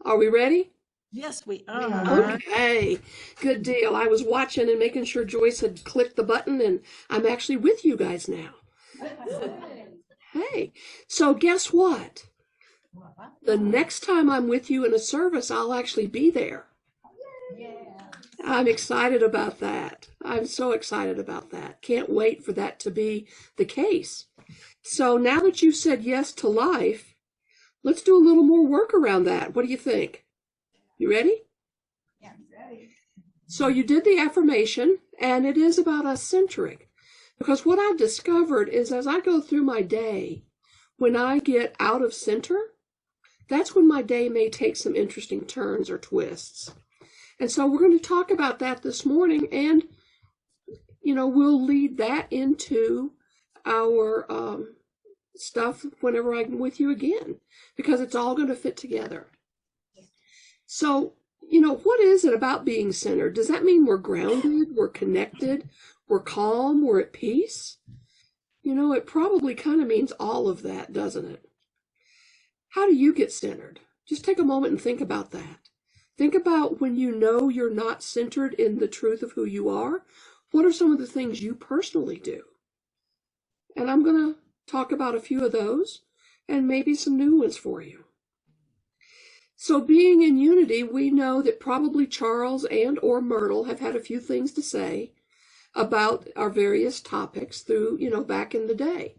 Are we ready? Yes, we We are. are. Okay, good deal. I was watching and making sure Joyce had clicked the button, and I'm actually with you guys now. Hey, so guess what? The next time I'm with you in a service, I'll actually be there. I'm excited about that. I'm so excited about that. Can't wait for that to be the case. So now that you've said yes to life, let's do a little more work around that. What do you think? You ready? Yeah, ready. So you did the affirmation, and it is about us centric. Because what I've discovered is as I go through my day, when I get out of center, that's when my day may take some interesting turns or twists. And so we're going to talk about that this morning, and, we'll lead that into our stuff whenever I'm with you again, because it's all going to fit together. So, what is it about being centered? Does that mean we're grounded, we're connected, we're calm, we're at peace? It probably kind of means all of that, doesn't it? How do you get centered? Just take a moment and think about that. Think about when you know you're not centered in the truth of who you are. What are some of the things you personally do? And I'm going to talk about a few of those and maybe some new ones for you. So being in unity, we know that probably Charles and or Myrtle have had a few things to say about our various topics through, back in the day.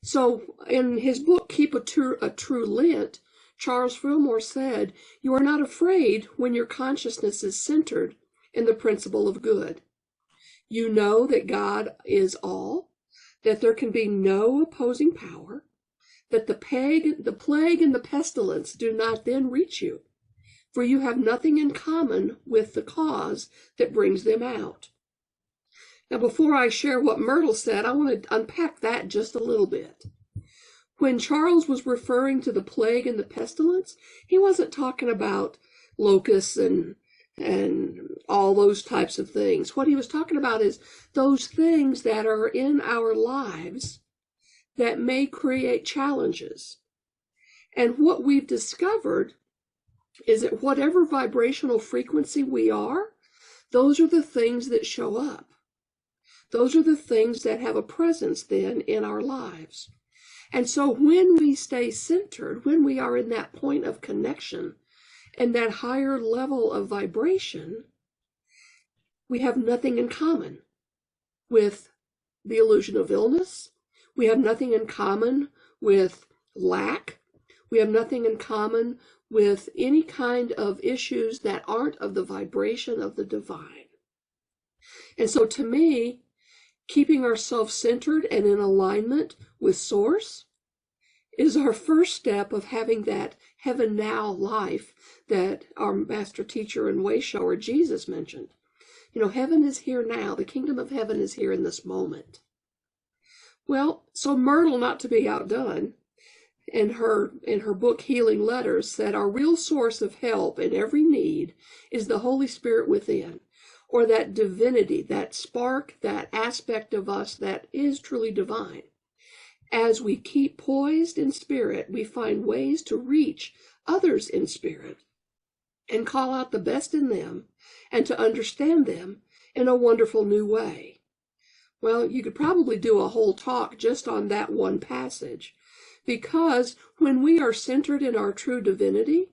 So in his book, Keep a True Lent, Charles Fillmore said, "You are not afraid when your consciousness is centered in the principle of good. You know that God is all, that there can be no opposing power, that the plague and the pestilence do not then reach you, for you have nothing in common with the cause that brings them out." Now, before I share what Myrtle said, I want to unpack that just a little bit. When Charles was referring to the plague and the pestilence, he wasn't talking about locusts and all those types of things. What he was talking about is those things that are in our lives that may create challenges. And what we've discovered is that whatever vibrational frequency we are, those are the things that show up. Those are the things that have a presence then in our lives. And so when we stay centered, when we are in that point of connection and that higher level of vibration, we have nothing in common with the illusion of illness. We have nothing in common with lack. We have nothing in common with any kind of issues that aren't of the vibration of the divine. And so to me, keeping ourselves centered and in alignment with Source is our first step of having that heaven now life that our master teacher and way shower Jesus mentioned. Heaven is here now. The kingdom of heaven is here in this moment. Well, so Myrtle, not to be outdone, in her book Healing Letters, said our real source of help in every need is the Holy Spirit within, or that divinity, that spark, that aspect of us that is truly divine. As we keep poised in spirit, we find ways to reach others in spirit and call out the best in them and to understand them in a wonderful new way. Well, you could probably do a whole talk just on that one passage, because when we are centered in our true divinity,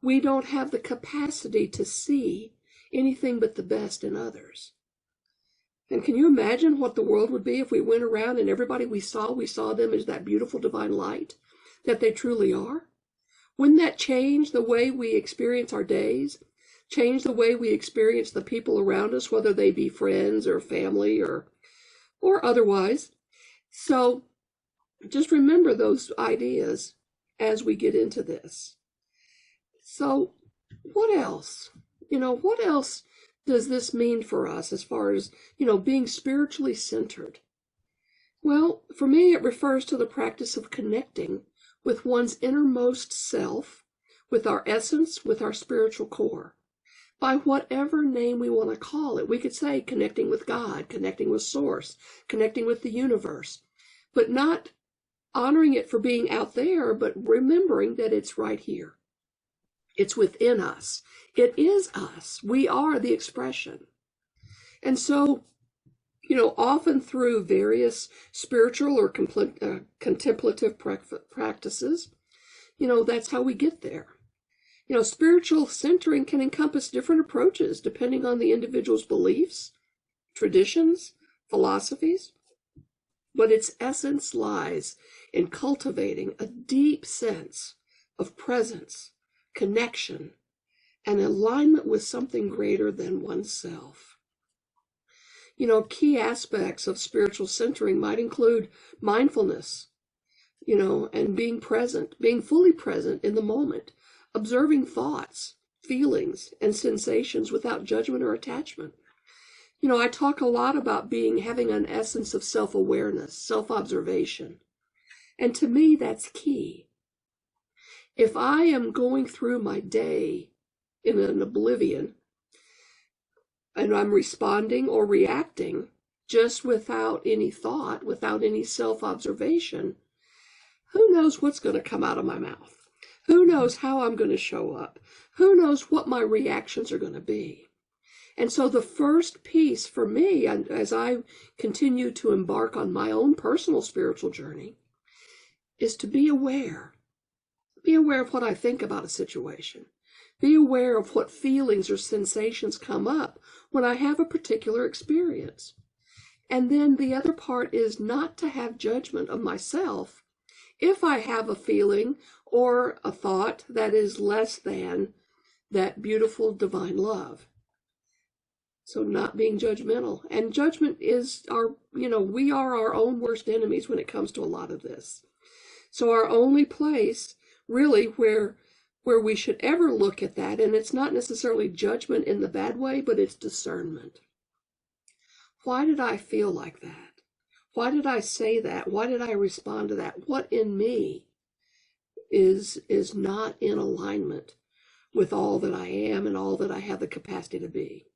we don't have the capacity to see anything but the best in others. And can you imagine what the world would be if we went around and everybody we saw them as that beautiful divine light that they truly are? Wouldn't that change the way we experience our days? Change the way we experience the people around us, whether they be friends or family or otherwise? So just remember those ideas as we get into this. So what else? What else does this mean for us as far as, being spiritually centered? Well, for me, it refers to the practice of connecting with one's innermost self, with our essence, with our spiritual core, by whatever name we want to call it. We could say connecting with God, connecting with Source, connecting with the universe, but not honoring it for being out there, but remembering that it's right here. It's within us. It is us. We are the expression. And so, often through various spiritual or contemplative practices, that's how we get there. Spiritual centering can encompass different approaches depending on the individual's beliefs, traditions, philosophies, but its essence lies in cultivating a deep sense of presence, connection, and alignment with something greater than oneself. Key aspects of spiritual centering might include mindfulness, and being present, being fully present in the moment, observing thoughts, feelings, and sensations without judgment or attachment. I talk a lot about having an essence of self-awareness, self-observation. And to me, that's key. If I am going through my day in an oblivion, and I'm responding or reacting just without any thought, without any self-observation, who knows what's going to come out of my mouth? Who knows how I'm going to show up? Who knows what my reactions are going to be? And so the first piece for me, and as I continue to embark on my own personal spiritual journey, is to be aware. Be aware of what I think about a situation. Be aware of what feelings or sensations come up when I have a particular experience. And then the other part is not to have judgment of myself if I have a feeling or a thought that is less than that beautiful divine love. So not being judgmental. And judgment is we are our own worst enemies when it comes to a lot of this. So our only place really where we should ever look at that, and it's not necessarily judgment in the bad way, but it's discernment. Why did I feel like that? Why did I say that? Why did I respond to that? What in me is not in alignment with all that I am and all that I have the capacity to be?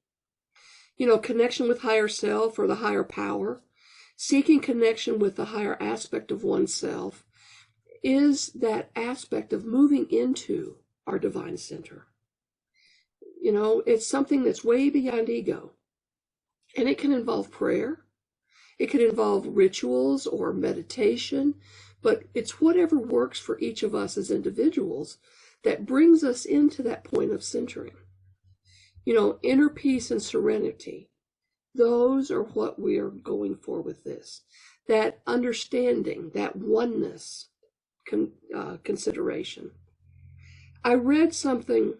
Connection with higher self or the higher power, seeking connection with the higher aspect of oneself, is that aspect of moving into our divine center. It's something that's way beyond ego. And it can involve prayer. It can involve rituals or meditation, but it's whatever works for each of us as individuals that brings us into that point of centering. Inner peace and serenity. Those are what we are going for with this. That understanding, that oneness consideration. I read something,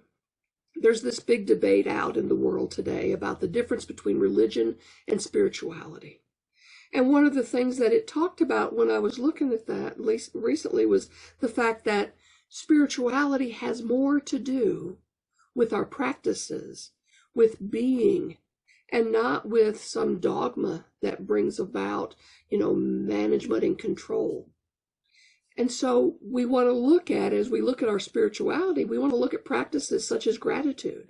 there's this big debate out in the world today about the difference between religion and spirituality. And one of the things that it talked about when I was looking at that, at least recently, was the fact that spirituality has more to do with our practices, with being, and not with some dogma that brings about, management and control. And so we want to look at, as we look at our spirituality, we want to look at practices such as gratitude,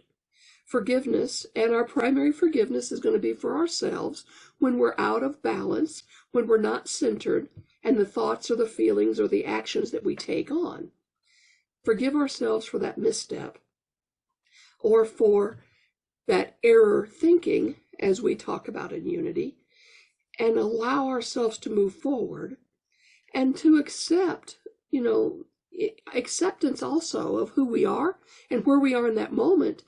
forgiveness, and our primary forgiveness is going to be for ourselves when we're out of balance, when we're not centered, and the thoughts or the feelings or the actions that we take on. Forgive ourselves for that misstep or for that error thinking, as we talk about in unity, and allow ourselves to move forward and to accept, acceptance also of who we are and where we are in that moment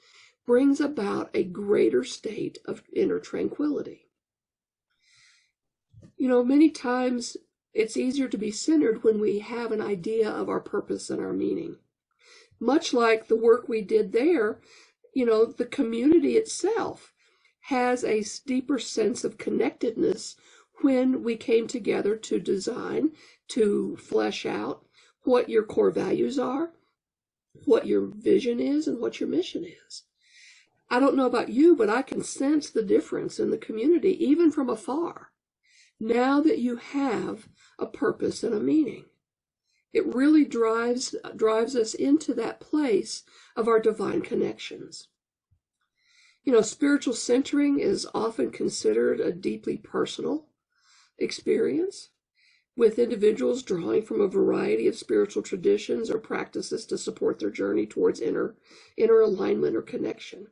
brings about a greater state of inner tranquility. Many times it's easier to be centered when we have an idea of our purpose and our meaning. Much like the work we did there, the community itself has a deeper sense of connectedness when we came together to design, to flesh out what your core values are, what your vision is, and what your mission is. I don't know about you, but I can sense the difference in the community, even from afar, now that you have a purpose and a meaning. It really drives us into that place of our divine connections. Spiritual centering is often considered a deeply personal experience, with individuals drawing from a variety of spiritual traditions or practices to support their journey towards inner alignment or connection.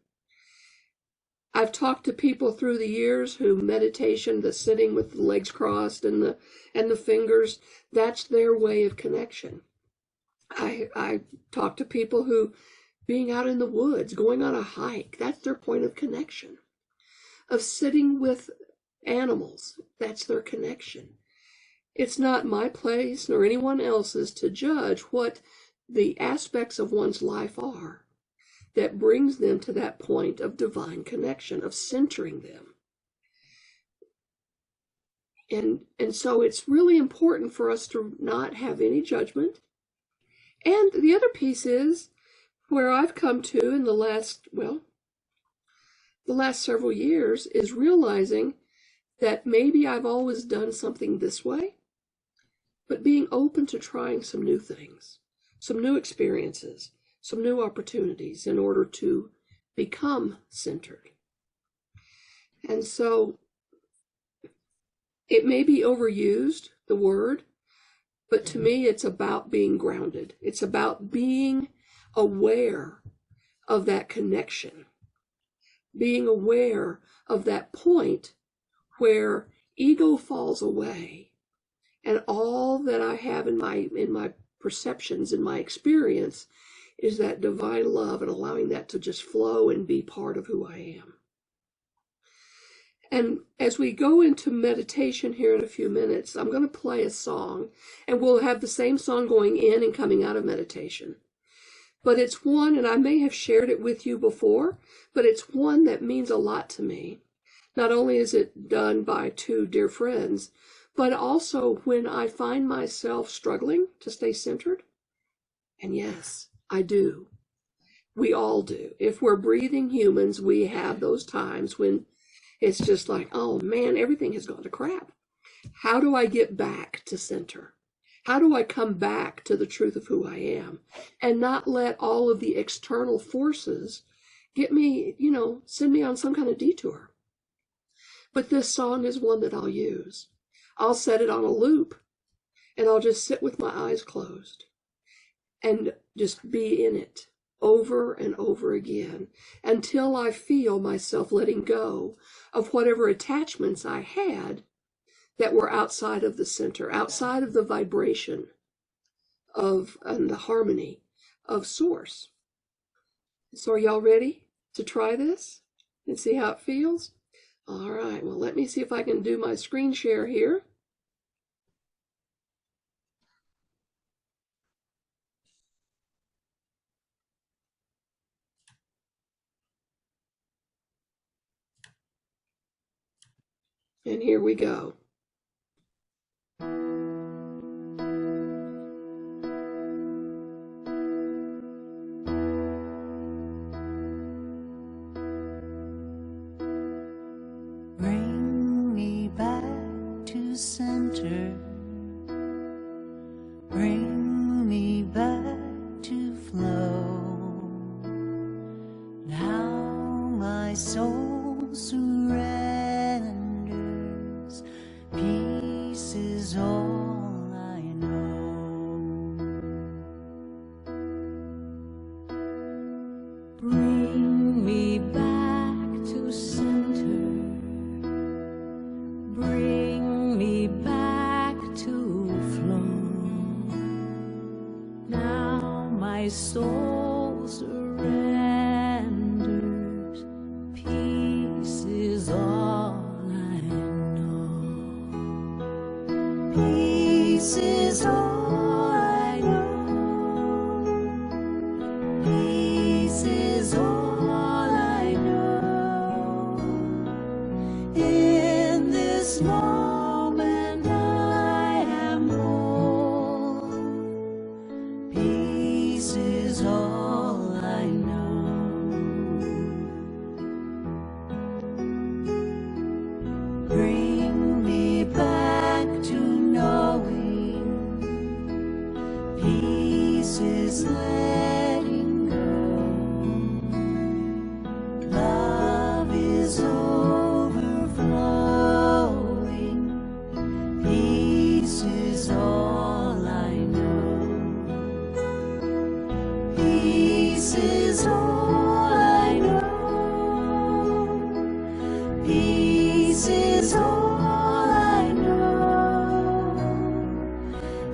I've talked to people through the years who meditation, the sitting with the legs crossed and the fingers, that's their way of connection. I talk to people who being out in the woods, going on a hike, that's their point of connection. Of sitting with animals, that's their connection. It's not my place nor anyone else's to judge what the aspects of one's life are that brings them to that point of divine connection, of centering them. And so it's really important for us to not have any judgment. And the other piece is where I've come to in the last several years is realizing that maybe I've always done something this way, but being open to trying some new things, some new experiences, some new opportunities in order to become centered. And so it may be overused, the word, but to me it's about being grounded. It's about being aware of that connection, being aware of that point where ego falls away and all that I have in my perceptions, in my experience, is that divine love and allowing that to just flow and be part of who I am. And as we go into meditation here in a few minutes, I'm going to play a song, and we'll have the same song going in and coming out of meditation. But it's one, and I may have shared it with you before, but it's one that means a lot to me. Not only is it done by two dear friends, but also when I find myself struggling to stay centered. And yes, I do. We all do. If we're breathing humans, we have those times when it's just like, oh man, everything has gone to crap. How do I get back to center? How do I come back to the truth of who I am and not let all of the external forces get me, send me on some kind of detour? But this song is one that I'll use. I'll set it on a loop and I'll just sit with my eyes closed and just be in it over and over again until I feel myself letting go of whatever attachments I had that were outside of the center, outside of the vibration of and the harmony of source. So are y'all ready to try this and see how it feels? All right, well, let me see if I can do my screen share here. And here we go. Bring me back to center. Bring me back to flow. Now my soul surrenders. Peace is all I know. Bring me back to center. Bring me back to flow. Now my soul surrenders. Peace is all I know. Peace is all I know. Peace is all I know. In this moment I am whole. Peace is all I know. Bring me back to knowing. Peace is letting go. Love is overflowing. Peace is is all I know. Peace is all I know.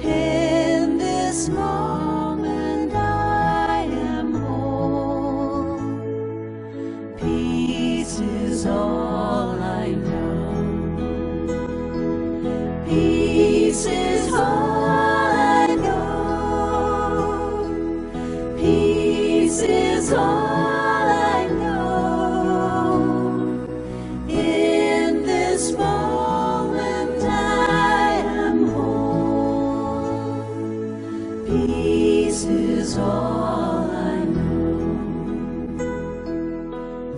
In this moment I am whole. Peace is all I know. Peace is all I know. Peace is all I know. In this moment I am whole. Peace is all I know.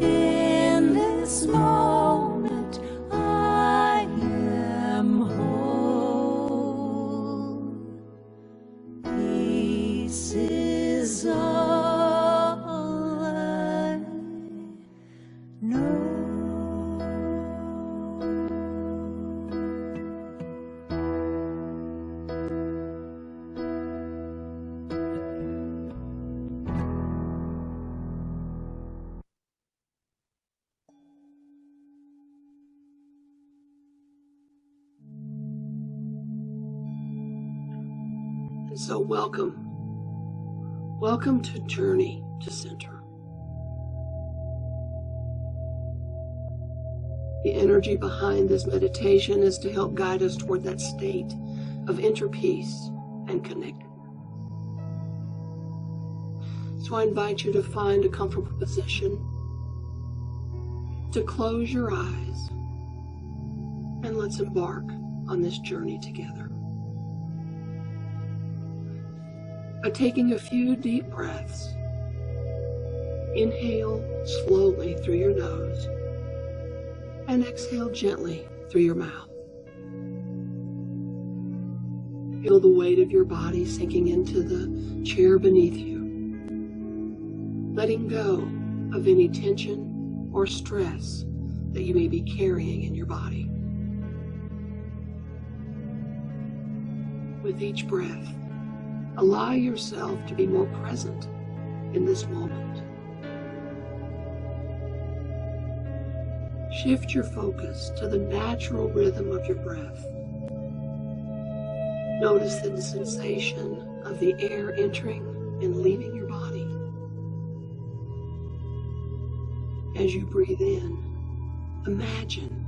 In this moment I am whole. Peace is all I know. And so welcome to Journey to Center. The energy behind this meditation is to help guide us toward that state of inner peace and connectedness. So I invite you to find a comfortable position, to close your eyes, and let's embark on this journey together. By taking a few deep breaths, inhale slowly through your nose and exhale gently through your mouth. Feel the weight of your body sinking into the chair beneath you, letting go of any tension or stress that you may be carrying in your body. With each breath, allow yourself to be more present in this moment. Shift your focus to the natural rhythm of your breath. Notice the sensation of the air entering and leaving your body. As you breathe in, imagine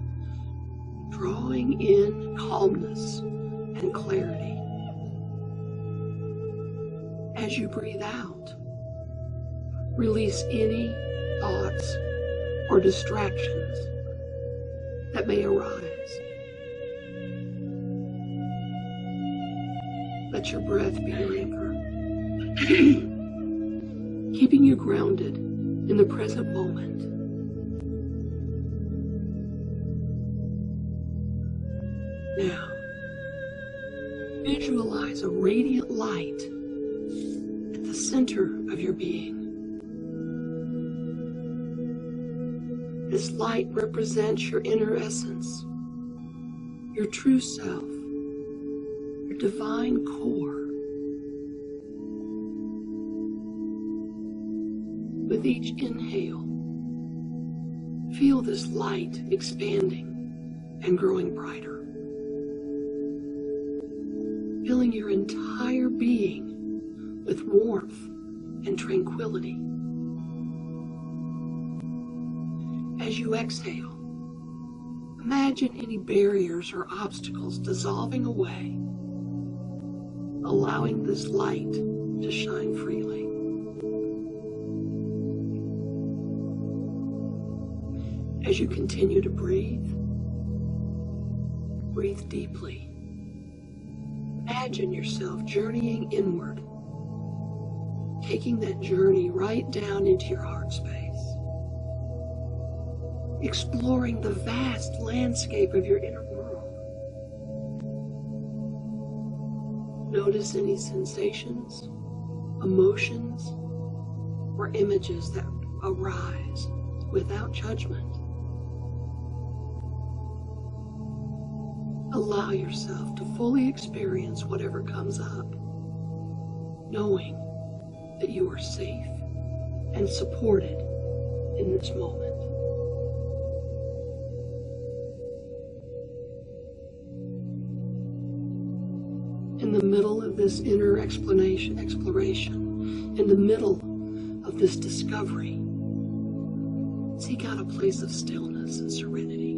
drawing in calmness and clarity. As you breathe out, release any thoughts or distractions that may arise. Let your breath be your anchor, keeping you grounded in the present moment. Now, visualize a radiant light at the center of your being. This light represents your inner essence, your true self, your divine core. With each inhale, feel this light expanding and growing brighter, filling your entire being with warmth and tranquility. As you exhale, imagine any barriers or obstacles dissolving away, allowing this light to shine freely. As you continue to breathe, breathe deeply. Imagine yourself journeying inward, taking that journey right down into your heart space, exploring the vast landscape of your inner world. Notice any sensations, emotions, or images that arise without judgment. Allow yourself to fully experience whatever comes up, knowing that you are safe and supported in this moment. In the middle of this inner exploration, in the middle of this discovery, seek out a place of stillness and serenity.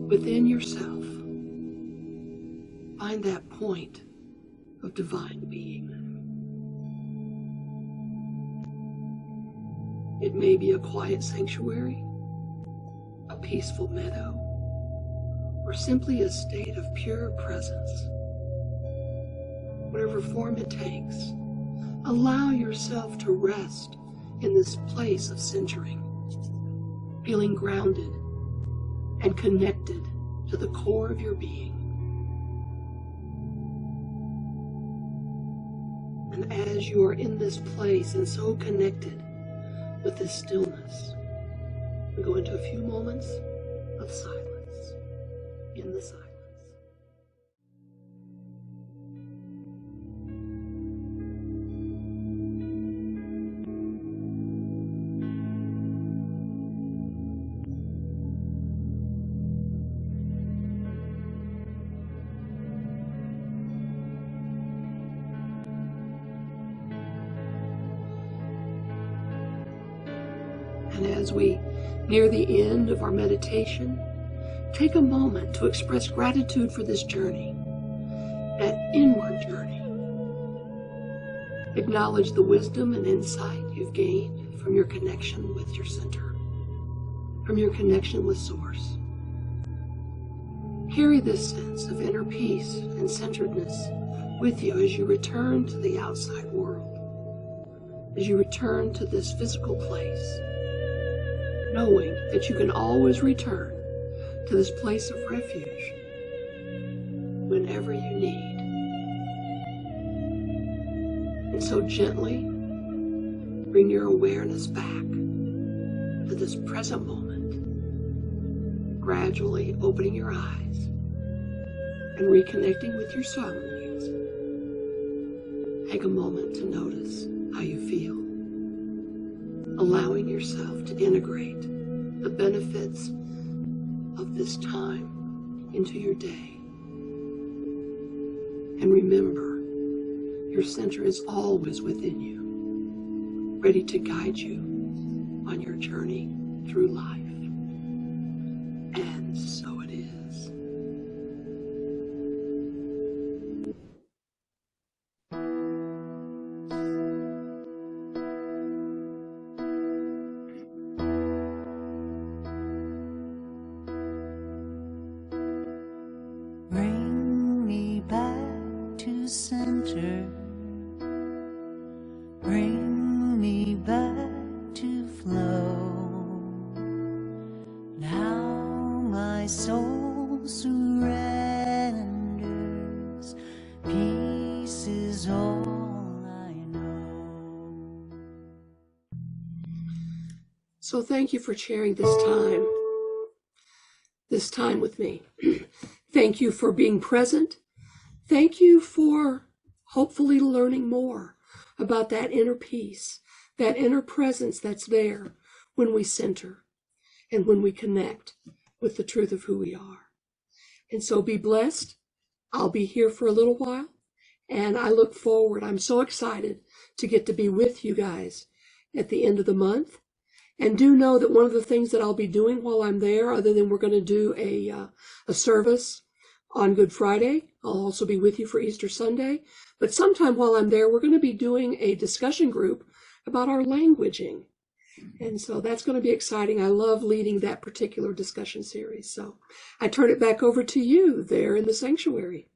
Within yourself, find that point of divine being. It may be a quiet sanctuary, a peaceful meadow, or simply a state of pure presence. Whatever form it takes, allow yourself to rest in this place of centering, feeling grounded and connected to the core of your being. And as you are in this place and so connected with this stillness, we go into a few moments of silence, in the silence. And as we near the end of our meditation, take a moment to express gratitude for this journey, that inward journey. Acknowledge the wisdom and insight you've gained from your connection with your center, from your connection with Source. Carry this sense of inner peace and centeredness with you as you return to the outside world, as you return to this physical place, knowing that you can always return to this place of refuge whenever you need. And so gently bring your awareness back to this present moment, gradually opening your eyes and reconnecting with your surroundings. Take a moment to notice how you feel, allowing yourself to integrate the benefits of this time into your day. And remember, your center is always within you, ready to guide you on your journey through life. And so it is. Bring me back to center. Bring me back to flow. Now my soul surrenders. Peace is all I know. So thank you for sharing this time with me. Thank you for being present. Thank you for hopefully learning more about that inner peace, that inner presence that's there when we center and when we connect with the truth of who we are. And so be blessed. I'll be here for a little while, and I look forward. I'm so excited to get to be with you guys at the end of the month. And do know that one of the things that I'll be doing while I'm there, other than we're going to do a service on Good Friday, I'll also be with you for Easter Sunday. But sometime while I'm there, we're going to be doing a discussion group about our languaging. And so that's going to be exciting. I love leading that particular discussion series. So I turn it back over to you there in the sanctuary.